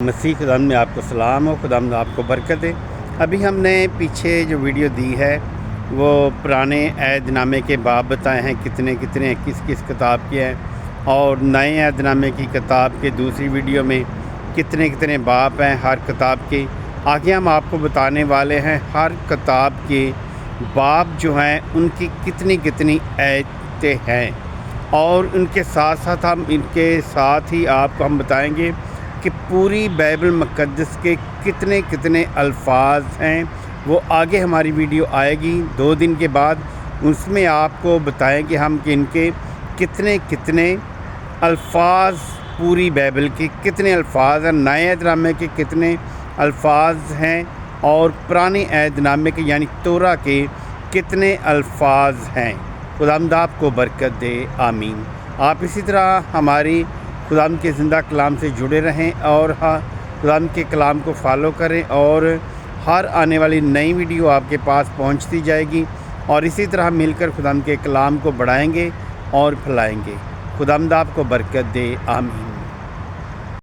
مسیح خدا میں آپ کو سلام ہو، خدا آپ کو برکت دے۔ ابھی ہم نے پیچھے جو ویڈیو دی ہے وہ پرانے عہد نامے کے باب بتائے ہیں، کتنے کس کس کتاب کے ہیں، اور نئے عہد نامے کی کتاب کے دوسری ویڈیو میں کتنے باب ہیں ہر کتاب کے۔ آگے ہم آپ کو بتانے والے ہیں ہر کتاب کے باب جو ہیں ان کی کتنی آیتیں ہیں، اور ان کے ساتھ ہی آپ کو ہم بتائیں گے کہ پوری بائبل مقدس کے کتنے الفاظ ہیں۔ وہ آگے ہماری ویڈیو آئے گی 2 دن کے بعد، اس میں آپ کو بتائیں گے ہم کہ ان کے کتنے الفاظ، پوری بائبل کے کتنے الفاظ ہیں، نئے عہد نامے کے کتنے الفاظ ہیں، اور پرانے عہد نامے کے یعنی تورا کے کتنے الفاظ ہیں۔ خداوند آپ کو برکت دے، آمین۔ آپ اسی طرح ہماری خداوند کے زندہ کلام سے جڑے رہیں اور خداوند کے کلام کو فالو کریں، اور ہر آنے والی نئی ویڈیو آپ کے پاس پہنچتی جائے گی، اور اسی طرح مل کر خداوند کے کلام کو بڑھائیں گے اور پھیلائیں گے۔ خداوند آپ کو برکت دے، آمین۔